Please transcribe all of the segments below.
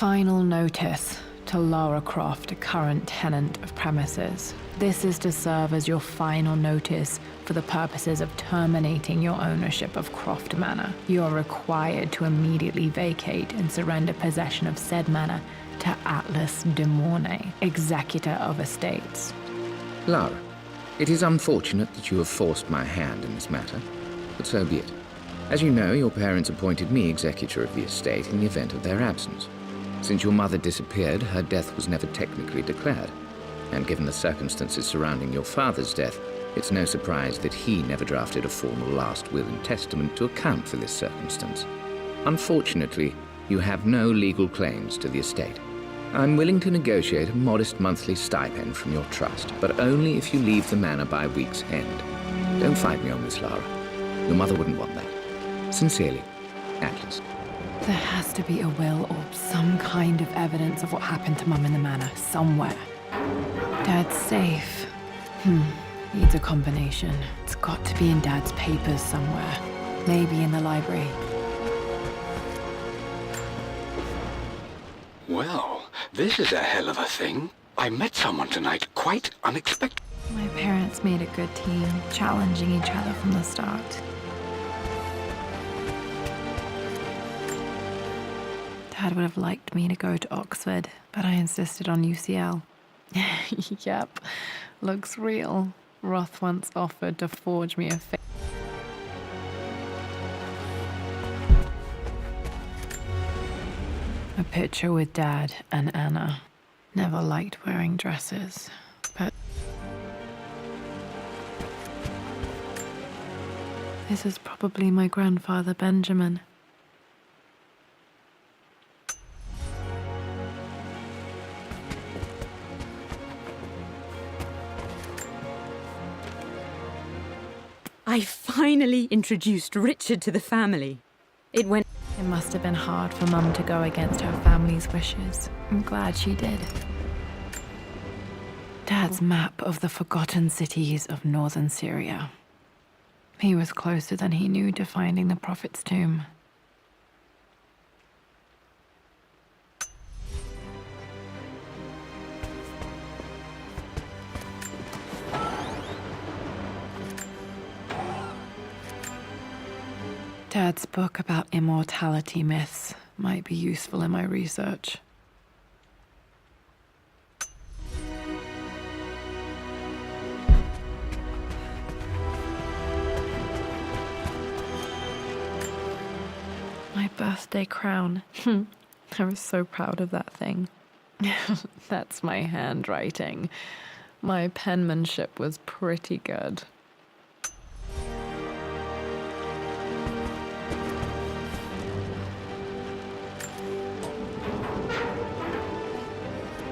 Final notice to Lara Croft, a current tenant of premises. This is to serve as your final notice for the purposes of terminating your ownership of Croft Manor. You are required to immediately vacate and surrender possession of said manor to Atlas de Mornay, executor of estates. Lara, it is unfortunate that you have forced my hand in this matter, but so be it. As you know, your parents appointed me executor of the estate in the event of their absence. Since your mother disappeared, her death was never technically declared. And given the circumstances surrounding your father's death, it's no surprise that he never drafted a formal last will and testament to account for this circumstance. Unfortunately, you have no legal claims to the estate. I'm willing to negotiate a modest monthly stipend from your trust, but only if you leave the manor by week's end. Don't fight me on this, Lara. Your mother wouldn't want that. Sincerely, Atlas. There has to be a will or some kind of evidence of what happened to Mum in the manor, somewhere. Dad's safe. Needs a combination. It's got to be in Dad's papers somewhere. Maybe in the library. Well, this is a hell of a thing. I met someone tonight, quite unexpected. My parents made a good team, challenging each other from the start. Dad would have liked me to go to Oxford, but I insisted on UCL. Yep, looks real. Roth once offered to forge me a picture with Dad and Anna. Never liked wearing dresses, but this is probably my grandfather Benjamin. I finally introduced Richard to the family. It must have been hard for Mum to go against her family's wishes. I'm glad she did. Dad's map of the forgotten cities of northern Syria. He was closer than he knew to finding the Prophet's tomb. Dad's book about immortality myths might be useful in my research. My birthday crown. I was so proud of that thing. That's my handwriting. My penmanship was pretty good.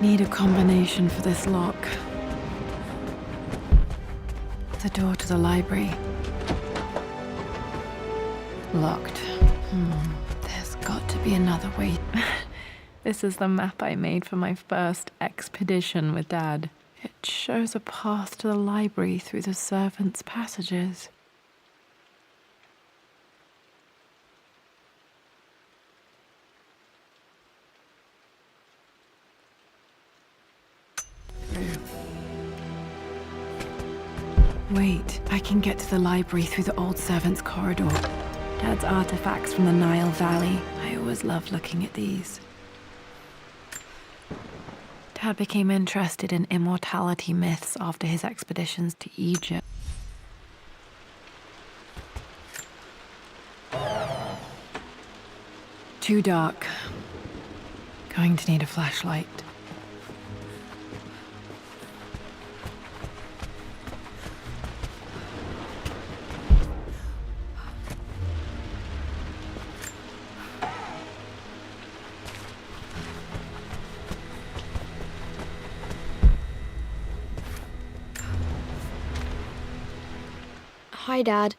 Need a combination for this lock. The door to the library. Locked. There's got to be another way. This is the map I made for my first expedition with Dad. It shows a path to the library through the servants' passages. Wait, I can get to the library through the old servants' corridor. Dad's artifacts from the Nile Valley. I always loved looking at these. Dad became interested in immortality myths after his expeditions to Egypt. Too dark. Going to need a flashlight. Hi, Dad.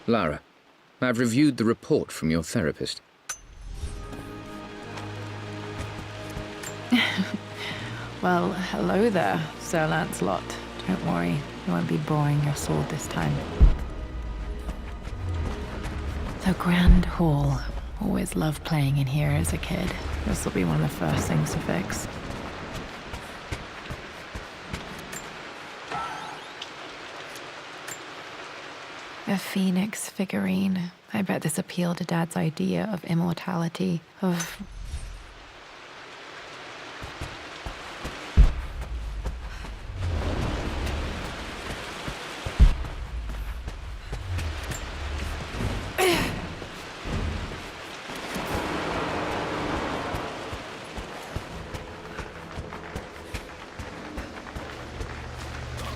Lara, I've reviewed the report from your therapist. Well, hello there, Sir Lancelot. Don't worry, I won't be borrowing your sword this time. The Grand Hall. Always loved playing in here as a kid. This will be one of the first things to fix. A phoenix figurine. I bet this appealed to Dad's idea of immortality, of...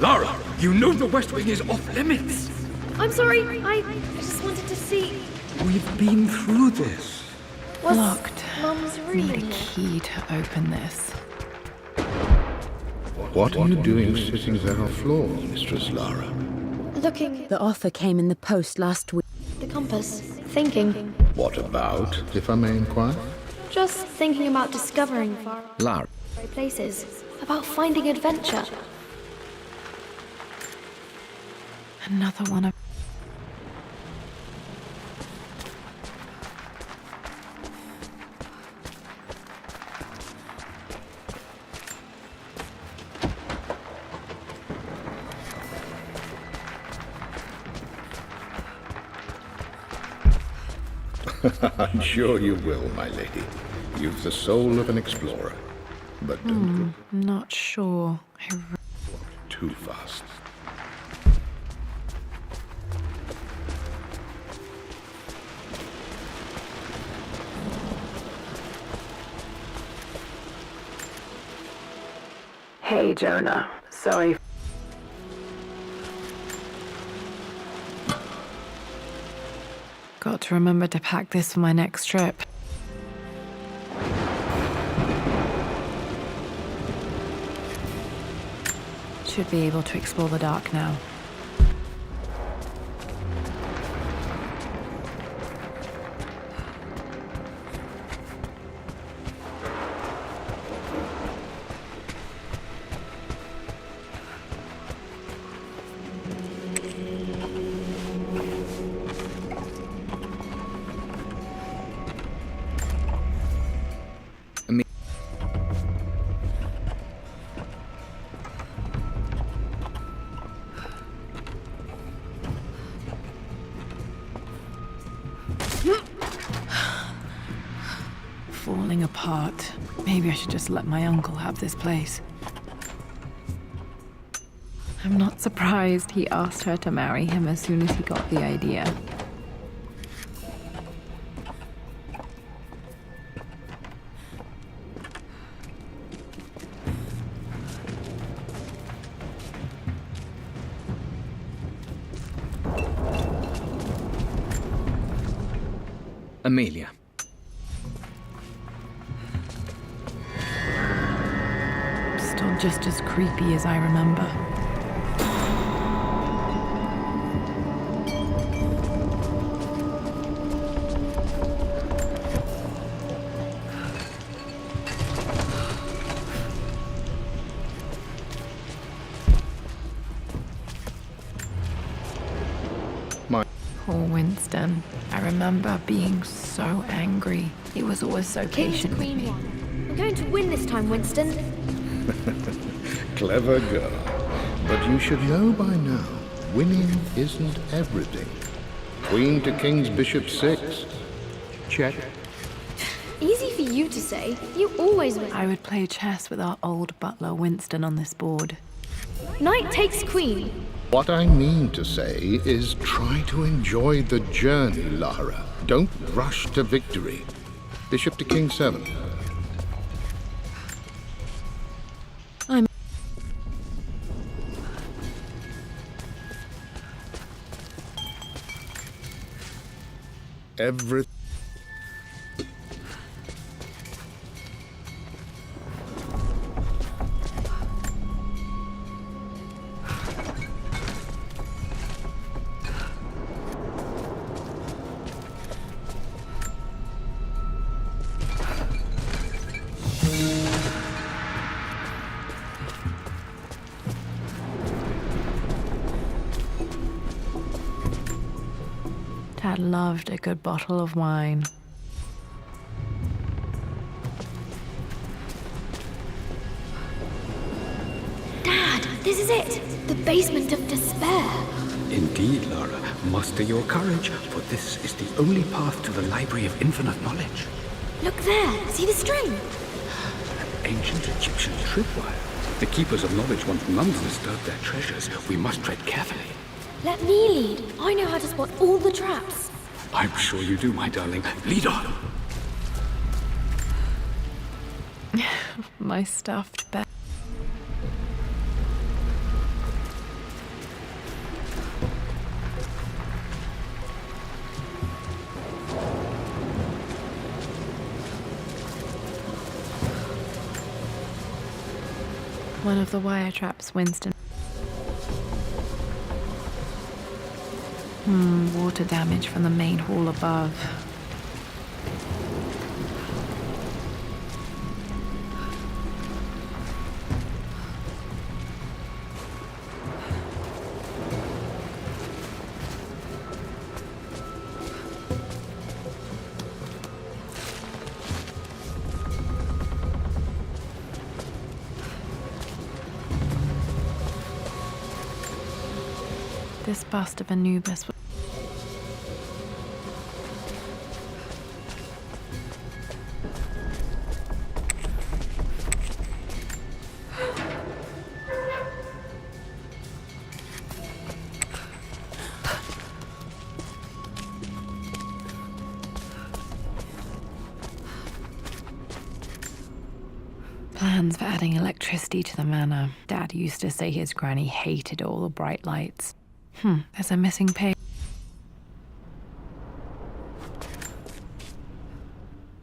Lara, you know the West Wing is off limits. I'm sorry. I just wanted to see. We've been through this. What's Locked. Mum's room Need in a here? key to open this. What are you doing sitting there on the floor, Mistress Lara? Looking at The offer came in the post last week. the compass. Thinking. What about, if I may inquire? Just thinking about discovering far Lara, away places. About finding adventure. Another one of... I'm sure you will, my lady. You've the soul of an explorer. But don't go Not sure. too fast. Hey, Jonah. Sorry. Got to remember to pack this for my next trip. Should be able to explore the dark now. Falling apart. Maybe I should just let my uncle have this place. I'm not surprised he asked her to marry him as soon as he got the idea. Amelia. Still just as creepy as I remember. My Poor Winston. I remember being so angry. He was always so King to patient with Queen me. 1. We're going to win this time, Winston. clever girl. But you should know by now, winning isn't everything. Queen to King's Bishop 6. Check. Easy for you to say. You always win. I would play chess with our old butler Winston on this board. Knight takes queen. What I mean to say is try to enjoy the journey, Lara. Don't rush to victory. Bishop to King 7. I'm... Every... Dad loved a good bottle of wine. Dad, this is it! The basement of despair. Indeed, Lara. Muster your courage, for this is the only path to the Library of Infinite Knowledge. Look there, see the string? Ancient Egyptian tripwire. The Keepers of Knowledge want none to disturb their treasures. We must tread carefully. Let me lead. I know how to spot all the traps. I'm sure you do, my darling. Lead on! My stuffed bear. One of the wire traps, Winston. Water damage from the main hall above. This bust of Anubis was plans for adding electricity to the manor. Dad used to say his granny hated all the bright lights. There's a missing page.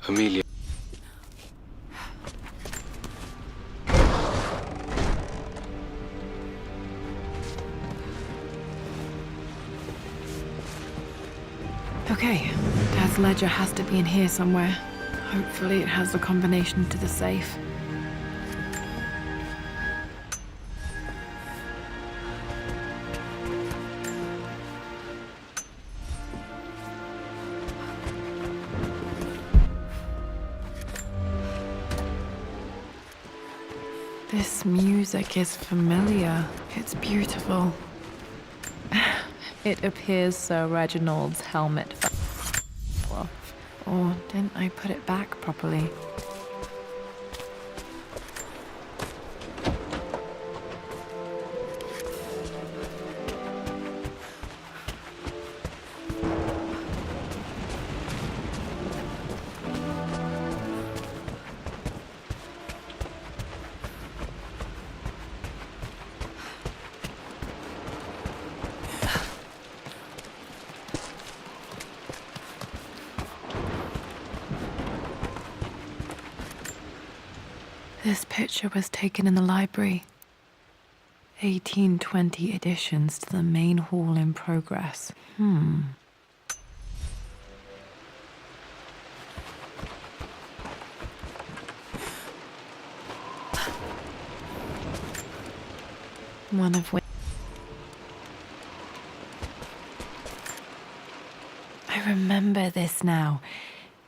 Amelia. Okay, Dad's ledger has to be in here somewhere. Hopefully it has the combination to the safe. This music is familiar. It's beautiful. It appears Sir Reginald's helmet fell off. Or didn't I put it back properly? This picture was taken in the library. 1820 additions to the main hall in progress. One of which... I remember this now.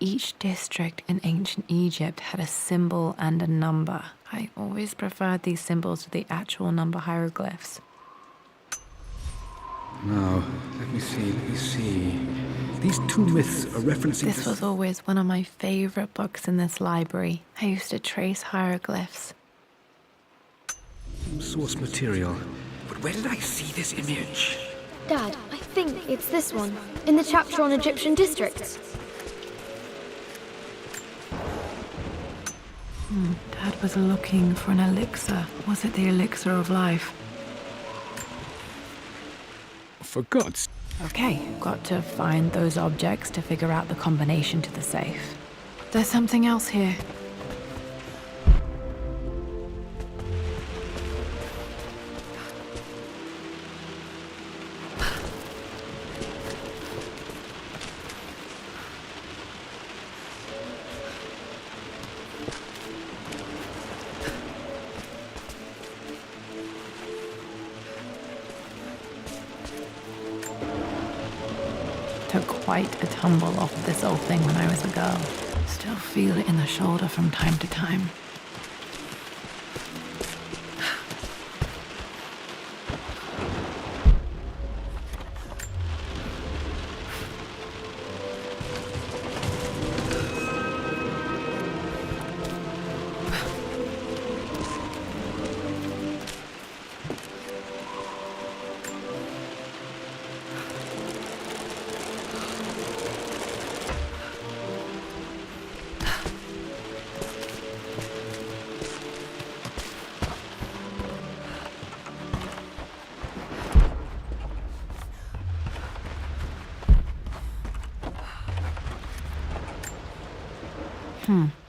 Each district in ancient Egypt had a symbol and a number. I always preferred these symbols to the actual number hieroglyphs. Now, let me see. These two myths are referencing... This was always one of my favorite books in this library. I used to trace hieroglyphs. source material. But where did I see this image? Dad, I think it's this one, in the chapter on Egyptian districts. Dad was looking for an elixir. Was it the elixir of life? For God's... Okay, got to find those objects to figure out the combination to the safe. There's something else here. Took quite a tumble off of this old thing when I was a girl. Still feel it in the shoulder from time to time.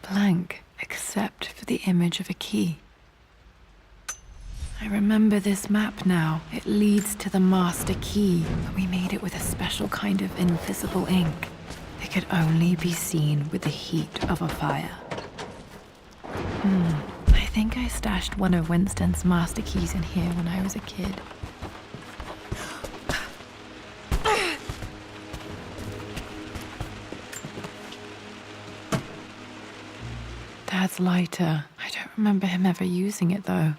Blank, except for the image of a key. I remember this map now. It leads to the master key, but we made it with a special kind of invisible ink. It could only be seen with the heat of a fire. I think I stashed one of Winston's master keys in here when I was a kid. Dad's lighter. I don't remember him ever using it, though.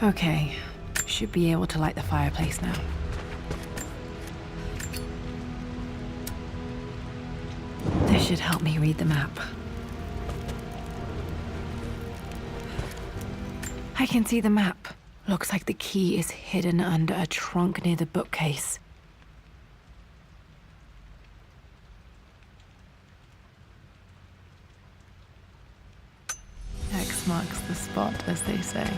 Okay, should be able to light the fireplace now. This should help me read the map. I can see the map. Looks like the key is hidden under a trunk near the bookcase. X marks the spot, as they say.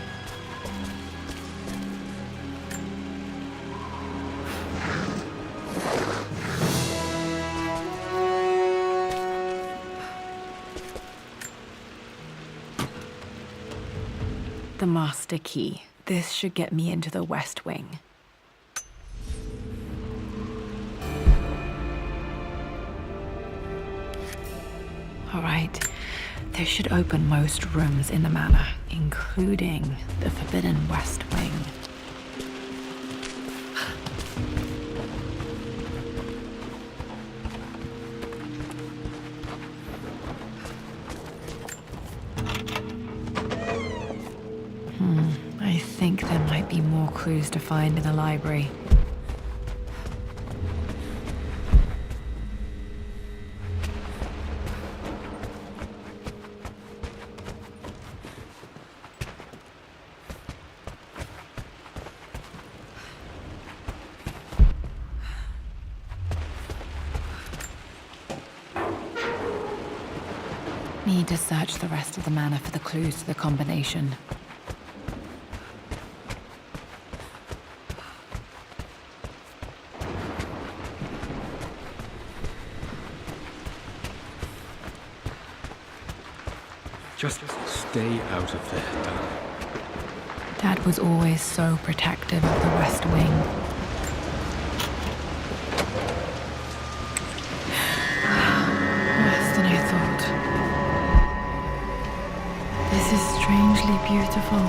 The master key. This should get me into the West Wing. All right. This should open most rooms in the manor, including the Forbidden West Wing. I think there might be more clues to find in the library. Need to search the rest of the manor for the clues to the combination. Just stay out of there, darling. Dad was always so protective of the West Wing. Worse than I thought. This is strangely beautiful.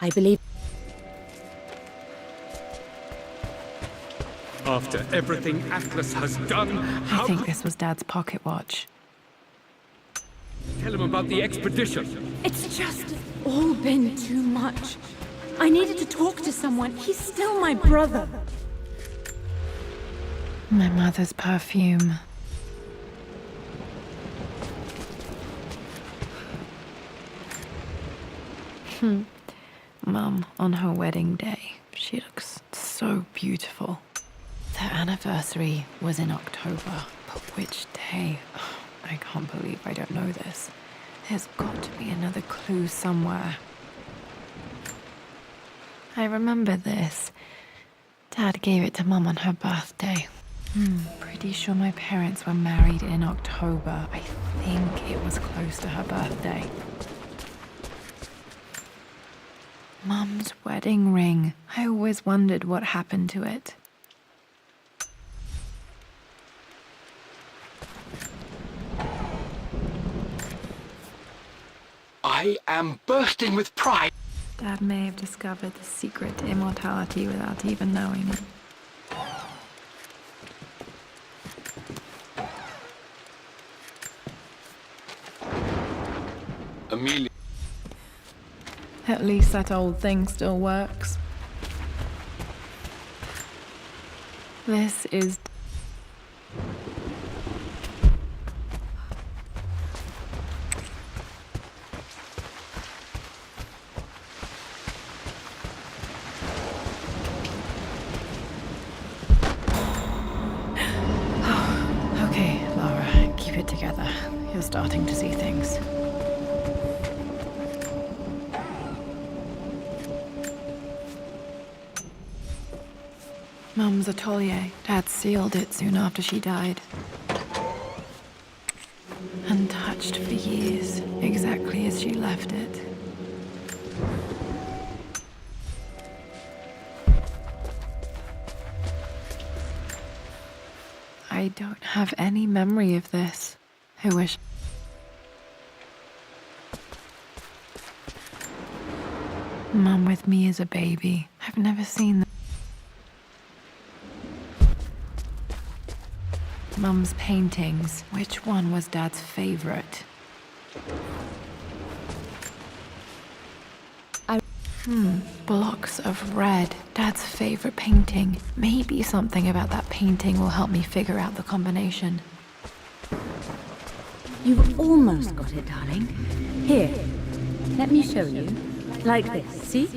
I believe. After everything Atlas has done, I think this was Dad's pocket watch. Tell him about the expedition. It's just all been too much. I needed to talk to someone. He's still my brother. My mother's perfume. Mum, on her wedding day, she looks so beautiful. Their anniversary was in October, but which day? I can't believe I don't know this. There's got to be another clue somewhere. I remember this. Dad gave it to Mum on her birthday. Pretty sure my parents were married in October. I think it was close to her birthday. Mum's wedding ring. I always wondered what happened to it. I am bursting with pride. Dad may have discovered the secret to immortality without even knowing it. Amelia. At least that old thing still works. This is... Okay, Lara, keep it together. You're starting to see things. Mum's atelier. Dad sealed it soon after she died. Untouched for years, exactly as she left it. I don't have any memory of this. I wish... Mum with me as a baby. I've never seen them. Mum's paintings. Which one was Dad's favorite? Blocks of red. Dad's favorite painting. Maybe something about that painting will help me figure out the combination. You've almost got it, darling. Here, let me show you. Like this, see?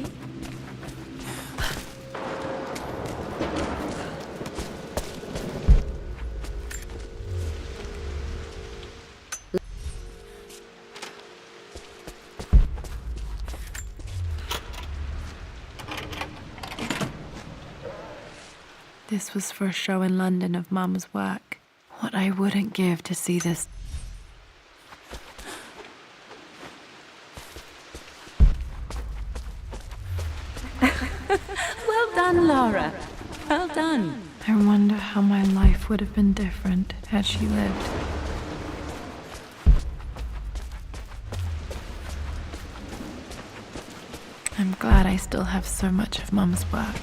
This was for a show in London of Mum's work. What I wouldn't give to see this. Well done, Lara. Well done. I wonder how my life would have been different had she lived. I'm glad I still have so much of Mum's work.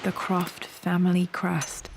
The Croft family crest.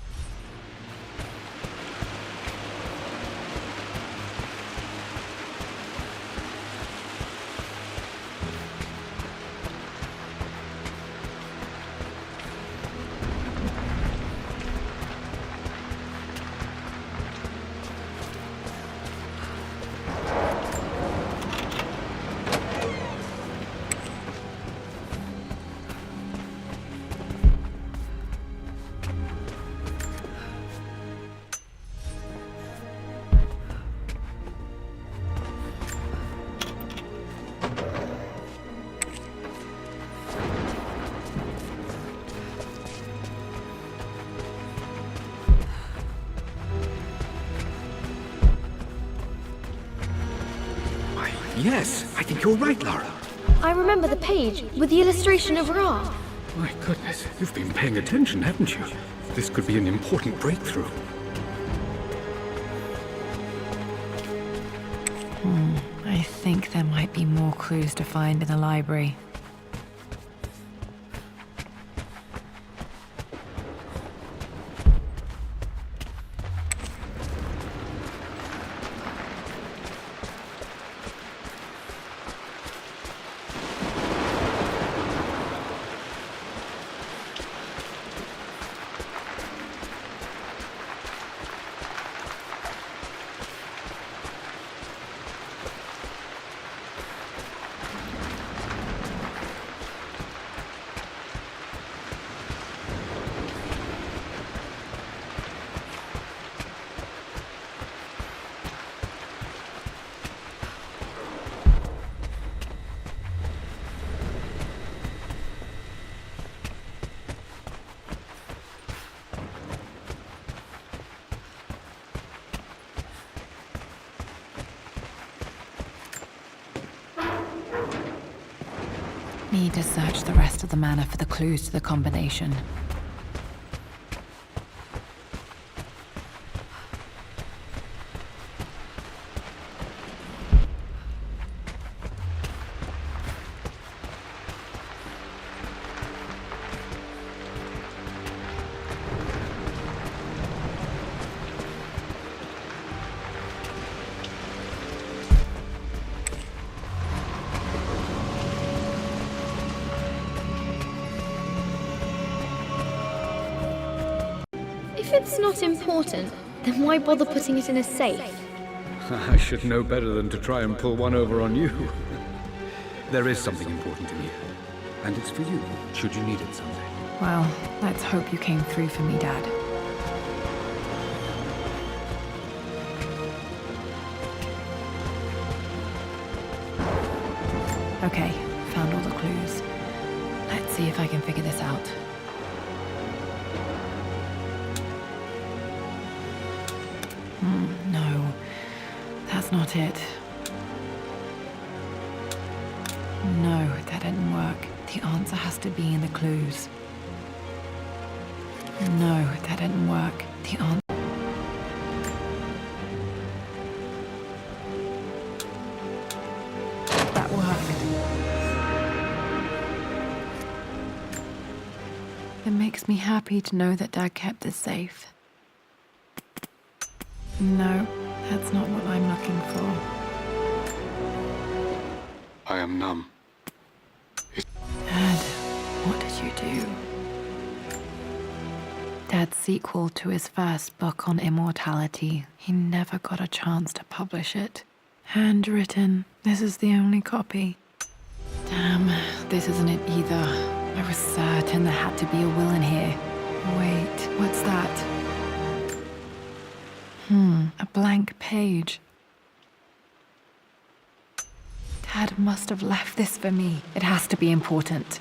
Yes, I think you're right, Lara. I remember the page with the illustration of Ra. My goodness, you've been paying attention, haven't you? This could be an important breakthrough. I think there might be more clues to find in the library. Need to search the rest of the manor for the clues to the combination. If it's not important, then why bother putting it in a safe? I should know better than to try and pull one over on you. There is something important in here, and it's for you, should you need it someday. Well, let's hope you came through for me, Dad. Okay, found all the clues. Let's see if I can figure this out. No, that's not it. No, that didn't work. The answer has to be in the clues. No, that didn't work. The answer... That worked. It makes me happy to know that Dad kept this safe. No, that's not what I'm looking for. I am numb. Dad, what did you do? Dad's sequel to his first book on immortality. He never got a chance to publish it. Handwritten. This is the only copy. Damn, this isn't it either. I was certain there had to be a will in here. Wait, what's that? A blank page. Dad must have left this for me. It has to be important.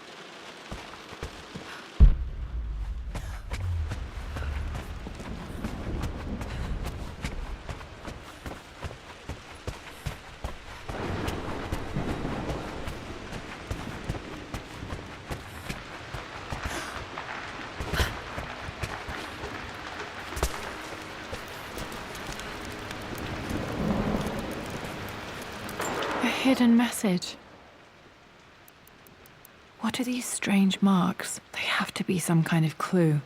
A hidden message. What are these strange marks? They have to be some kind of clue.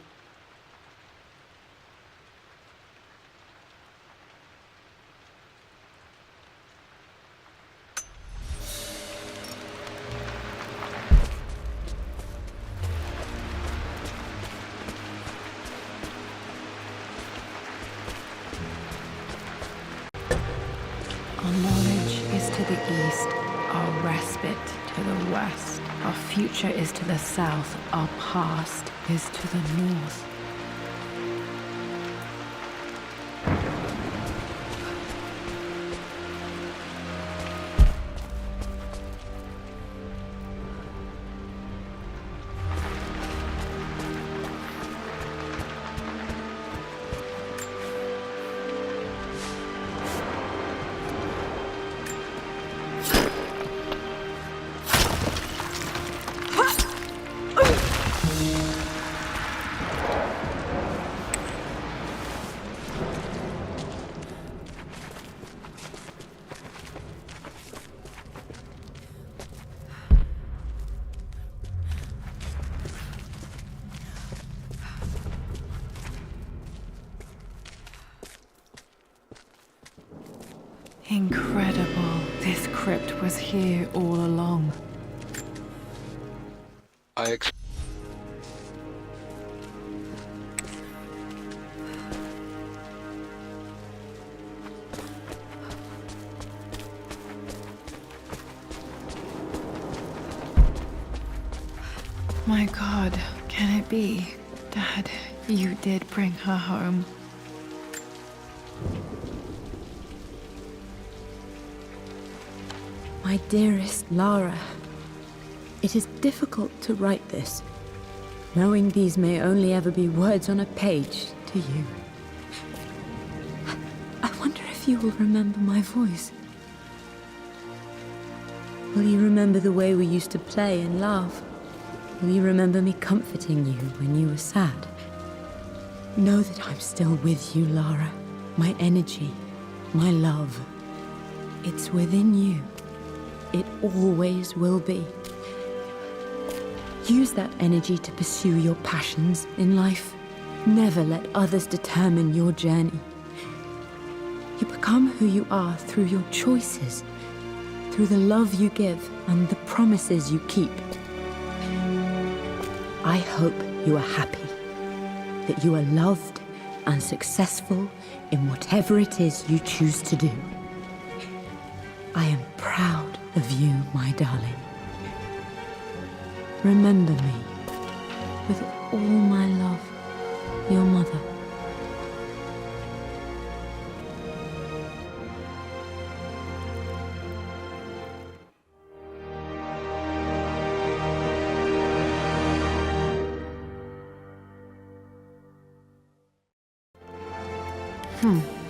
Our knowledge is to the east, our respite to the west. Our future is to the south, our past is to the north. Incredible. This crypt was here all along. My God, can it be? Dad, you did bring her home. My dearest Lara, it is difficult to write this, knowing these may only ever be words on a page to you. I wonder if you will remember my voice. Will you remember the way we used to play and laugh? Will you remember me comforting you when you were sad? Know that I'm still with you, Lara. My energy, my love. It's within you. It always will be. Use that energy to pursue your passions in life. Never let others determine your journey. You become who you are through your choices, through the love you give and the promises you keep. I hope you are happy, that you are loved and successful in whatever it is you choose to do. I am proud of you, my darling. Remember me, with all my love, your mother.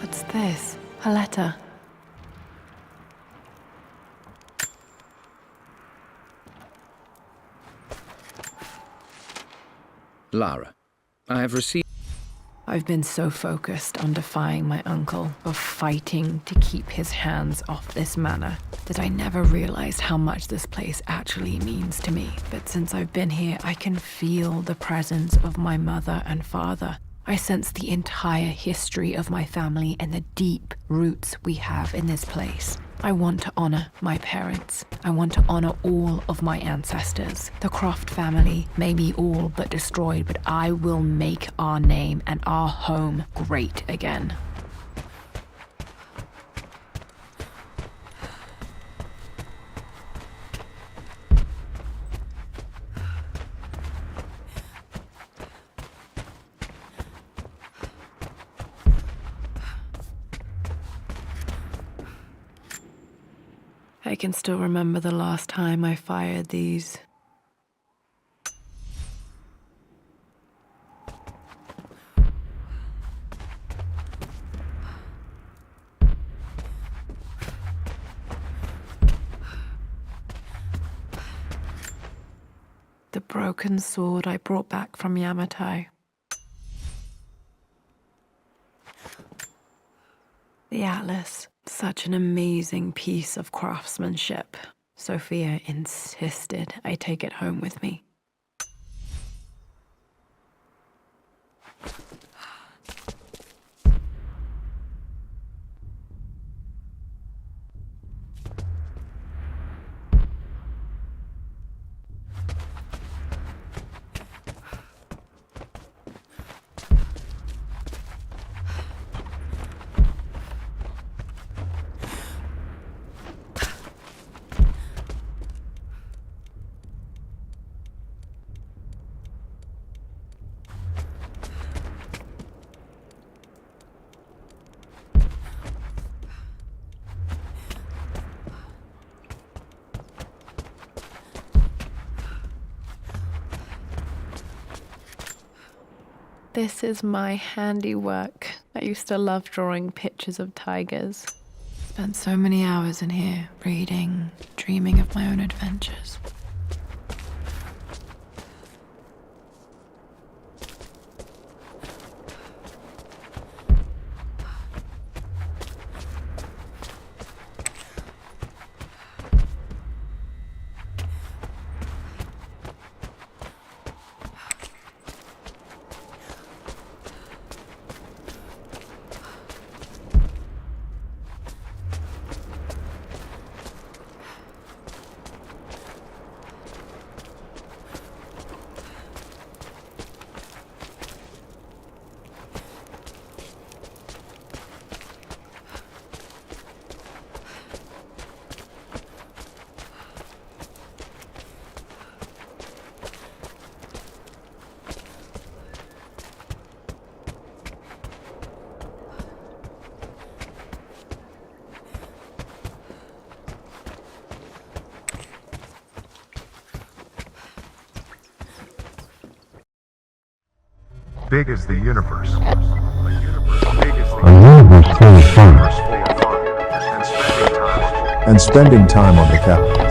What's this? A letter. Lara, I have received... I've been so focused on defying my uncle, of fighting to keep his hands off this manor, that I never realized how much this place actually means to me. But since I've been here, I can feel the presence of my mother and father. I sense the entire history of my family and the deep roots we have in this place. I want to honor my parents. I want to honor all of my ancestors. The Croft family may be all but destroyed, but I will make our name and our home great again. I can still remember the last time I fired these. The broken sword I brought back from Yamatai. The atlas. Such an amazing piece of craftsmanship. Sophia insisted I take it home with me. This is my handiwork. I used to love drawing pictures of tigers. Spent so many hours in here, reading, dreaming of my own adventures. Big as the universe. A universe big as the universe full of fun. And spending time on the Capitol.